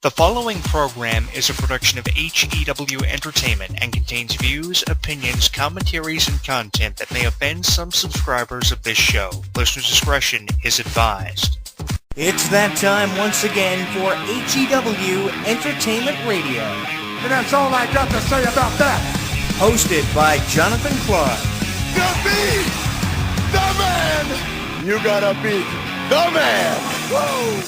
The following program is a production of HEW Entertainment and contains views, opinions, commentaries, and content that may offend some subscribers of this show. Listener discretion is advised. It's that time once again for HEW Entertainment Radio. And that's all I got to say about that. Hosted by Jonathan Clarke. The beat! The man! You gotta beat the man! Woo!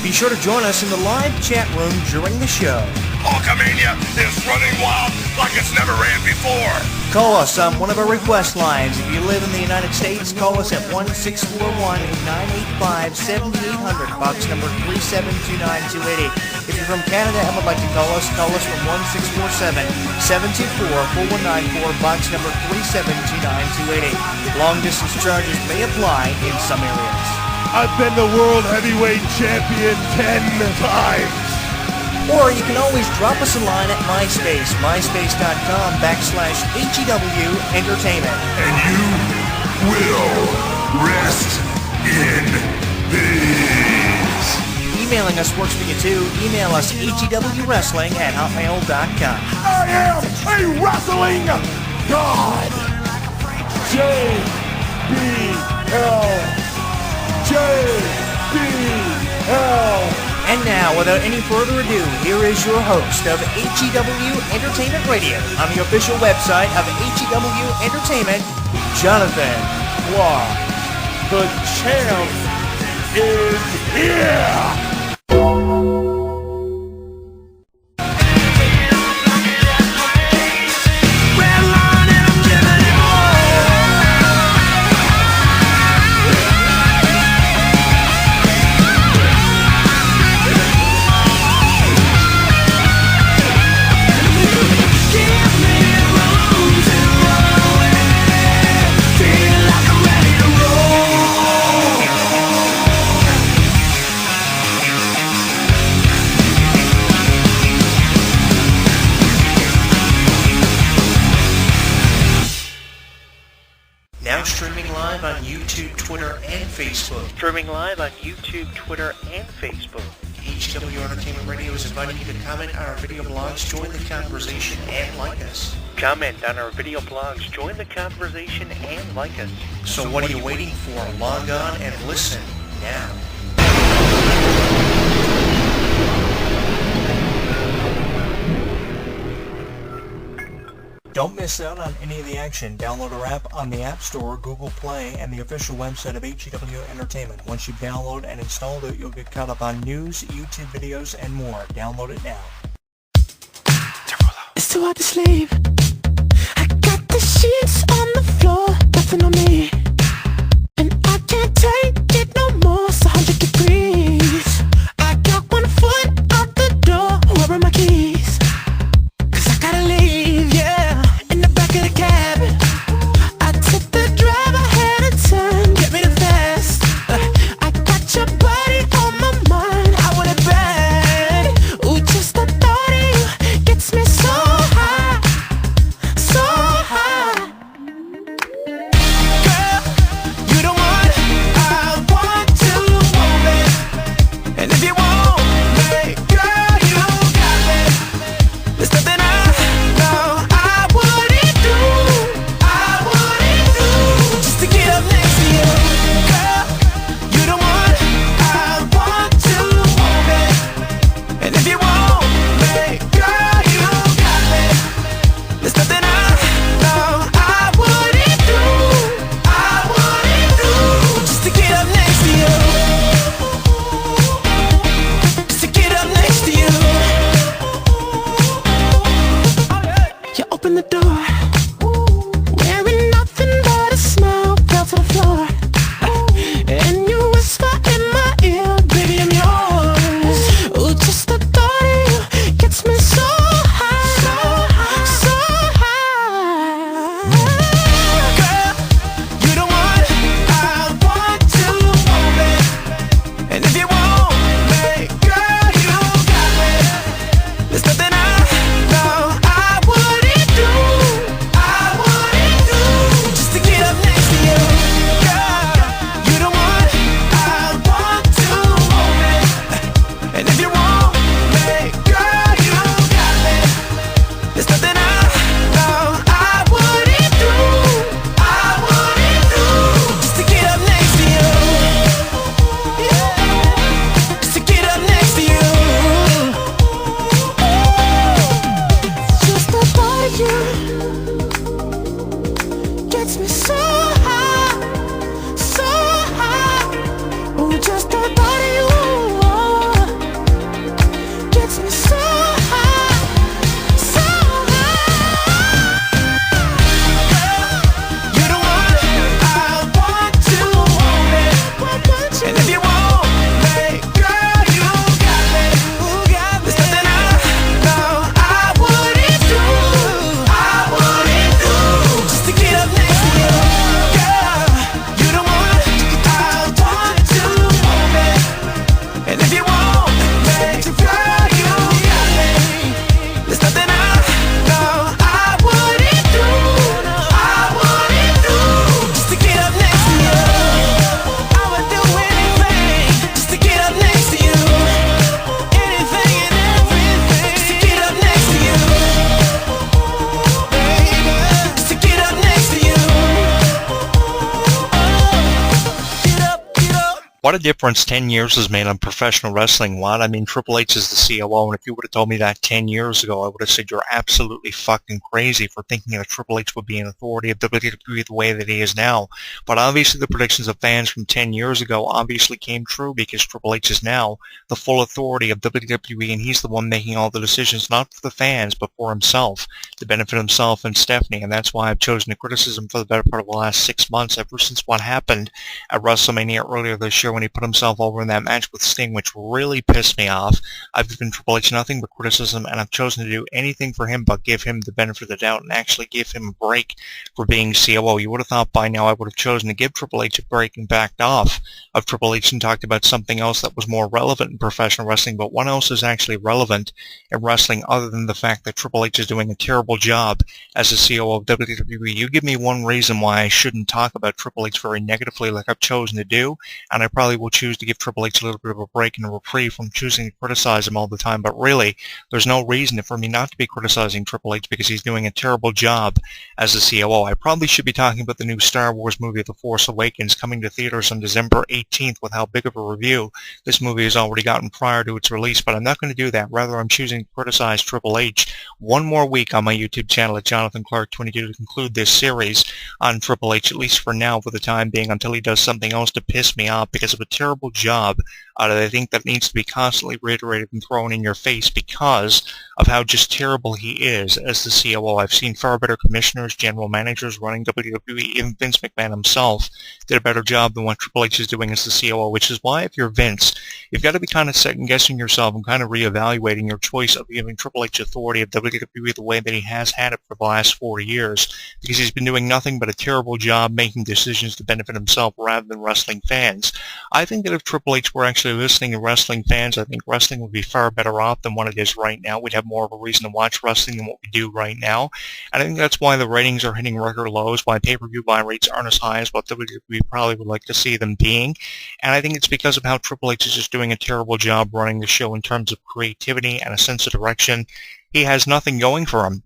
Be sure to join us in the live chat room during the show. Hulkamania is running wild like it's never ran before. Call us on one of our request lines. If you live in the United States, call us at 1-641-985-7800, box number 3729280. If you're from Canada and would like to call us from 1-647-724-4194, box number 3729280. Long distance charges may apply in some areas. I've been the World Heavyweight Champion 10 times. Or you can always drop us a line at MySpace, myspace.com/HEW Entertainment. And you will rest in peace. Emailing us works for you too. Email us hewwrestling@hotmail.com. I am a wrestling god. JBL. And now, without any further ado, here is your host of HEW Entertainment Radio on the official website of HEW Entertainment, Jonathan Clarke. The champ is here. Streaming live on YouTube, Twitter, and Facebook. HEW Entertainment Radio is inviting you to comment on our video blogs, join the conversation, and like us. So what are you waiting for? Log on and listen now. Don't miss out on any of the action. Download our app on the App Store, Google Play, and the official website of HEW Entertainment. Once you download and install it, you'll get caught up on news, YouTube videos, and more. Download it now. It's too hard to sleep. I got the sheets on the floor, nothing on me. And I can't take it no more, it's 100 degrees. I got 1 foot out the door, where are my keys? 'Cause I gotta leave, yeah. In the back of the cab, I took the drive ahead of time, get me the fast. I got your body on my mind, I want it bad. Ooh, just the thought of you gets me so high, so high. Girl, you the one I want to hold it. And if you want me, girl, you got me. There's nothing I know I wouldn't do just to get up next to you. Girl, you the one I want to hold it. And if you want me, girl, you got me. There's nothing I know I wouldn't do just to get up next to you. Just to get up next to you. You open the door, wearing nothing but a smile, fell to the floor. And you whisper in my ear, baby, I'm yours. Ooh, just the thought of you gets me so high, so high. Girl, you the one I want to hold it. And if you want me, girl, you got me. There's nothing I know I wouldn't do me so high, so high. Oh, just the thought of you gets me so high, so high. You're the one I want to hold it. And if you want me, girl, you got me. There's nothing I know I wouldn't do, just to get up next to you. Girl, you're the one I want to hold it. And if you want me, girl, you got me. There's nothing I know I wouldn't do, just to get up next to you. I would do anything just to get up next to you. Anything and everything just to get up next to you, baby. Just to get up next to you. Get up, get up. What a difference 10 years has made on professional wrestling. What? I mean, Triple H is the COO, and if you would have told me that 10 years ago, I would have said you're absolutely fucking crazy for thinking that Triple H would be an authority of WWE the way that he is now. But obviously the predictions of fans from 10 years ago obviously came true, because Triple H is now the full authority of WWE, and he's the one making all the decisions, not for the fans, but for himself, to benefit himself and Stephanie. And that's why I've chosen to criticism for the better part of the last 6 months, ever since what happened at WrestleMania earlier this year when he put himself over in that match with Sting, which really pissed me off. I've given Triple H nothing but criticism, and I've chosen to do anything for him but give him the benefit of the doubt and actually give him a break for being COO. You would have thought by now I would have chosen to give Triple H a break and backed off of Triple H and talked about something else that was more relevant in professional wrestling. But what else is actually relevant in wrestling other than the fact that Triple H is doing a terrible job as a COO of WWE? You give me one reason why I shouldn't talk about Triple H very negatively like I've chosen to do, and I probably will choose to give Triple H a little bit of a break and a reprieve from choosing to criticize him all the time. But really, there's no reason for me not to be criticizing Triple H, because he's doing a terrible job as a COO. I probably should be talking about the new Star Wars movie, The Force Awakens, coming to theaters on December 18th, with how big of a review this movie has already gotten prior to its release. But I'm not going to do that. Rather, I'm choosing to criticize Triple H one more week on my YouTube channel at Jonathan Clarke 22 to conclude this series on Triple H, at least for now, for the time being, until he does something else to piss me off because of a terrible job that I think that needs to be constantly reiterated and thrown in your face because of how just terrible he is as the COO. I've seen far better commissioners, general managers running WWE. Even Vince McMahon himself did a better job than what Triple H is doing as the COO, which is why if you're Vince, you've got to be kind of second-guessing yourself and kind of reevaluating your choice of giving Triple H authority of WWE the way that he has had it for the last 4 years, because he's been doing nothing but a terrible job making decisions to benefit himself rather than wrestling fans. I think that if Triple H were actually listening to wrestling fans, I think wrestling would be far better off than what it is right now. We'd have more of a reason to watch wrestling than what we do right now. And I think that's why the ratings are hitting record lows, why pay-per-view buy rates aren't as high as what WWE probably would like to see them being. And I think it's because of how Triple H is just doing a terrible job running the show in terms of creativity and a sense of direction. He has nothing going for him.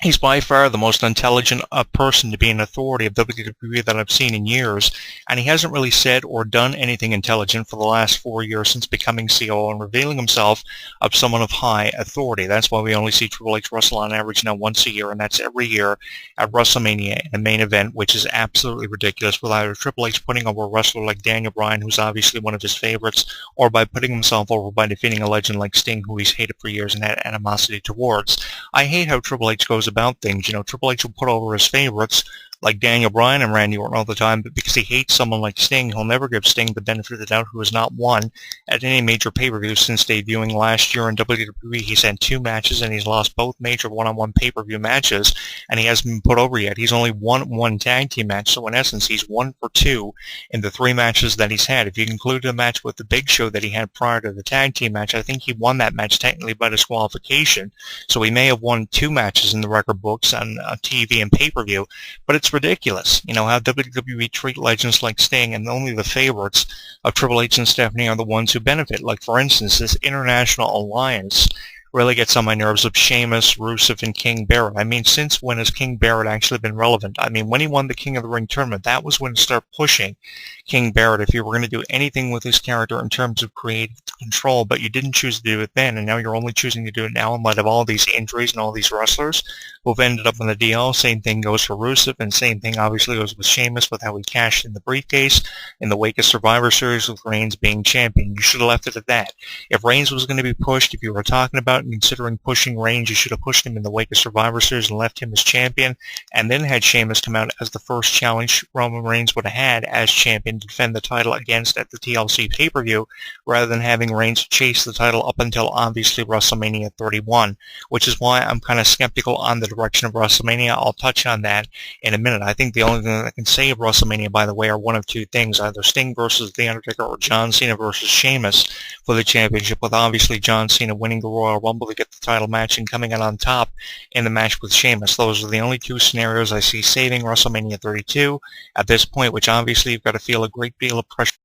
He's by far the most intelligent person to be an authority of WWE that I've seen in years, and he hasn't really said or done anything intelligent for the last 4 years since becoming COO and revealing himself of someone of high authority. That's why we only see Triple H wrestle on average now once a year, and that's every year at WrestleMania in a main event, which is absolutely ridiculous, with either Triple H putting over a wrestler like Daniel Bryan, who's obviously one of his favorites, or by putting himself over by defeating a legend like Sting, who he's hated for years and had animosity towards. I hate how Triple H goes about things. You know, Triple H will put over his favorites like Daniel Bryan and Randy Orton all the time, but because he hates someone like Sting, he'll never give Sting the benefit of the doubt, who has not won at any major pay-per-view since debuting last year in WWE. He's had 2 matches, and he's lost both major one-on-one pay-per-view matches, and he hasn't been put over yet. He's only won 1 tag team match, so in essence, he's 1 for 2 in the 3 matches that he's had. If you include the match with the Big Show that he had prior to the tag team match, I think he won that match technically by disqualification, so he may have won 2 matches in the record books on TV and pay-per-view, but it's ridiculous, you know, how WWE treat legends like Sting, and only the favorites of Triple H and Stephanie are the ones who benefit. Like, for instance, this international alliance really gets on my nerves of Sheamus, Rusev, and King Barrett. I mean, since when has King Barrett actually been relevant? I mean, when he won the King of the Ring tournament, that was when to start pushing King Barrett if you were going to do anything with his character in terms of creative control, but you didn't choose to do it then, and now you're only choosing to do it now in light of all these injuries and all these wrestlers who've ended up on the DL. Same thing goes for Rusev, and same thing obviously goes with Sheamus with how he cashed in the briefcase in the wake of Survivor Series with Reigns being champion. You should have left it at that. If Reigns was going to be pushed, if you were talking about and considering pushing Reigns, you should have pushed him in the wake of Survivor Series and left him as champion, and then had Sheamus come out as the first challenge Roman Reigns would have had as champion to defend the title against at the TLC pay-per-view, rather than having Reigns chase the title up until obviously WrestleMania 31, which is why I'm kind of skeptical on the direction of WrestleMania. I'll touch on that in a minute. I think the only thing that can save WrestleMania, by the way, are one of two things, either Sting versus The Undertaker or John Cena versus Sheamus for the championship, with obviously John Cena winning the Royal Rumble to get the title match and coming out on top in the match with Sheamus. Those are the only two scenarios I see saving WrestleMania 32 at this point, which obviously you've got to feel a great deal of pressure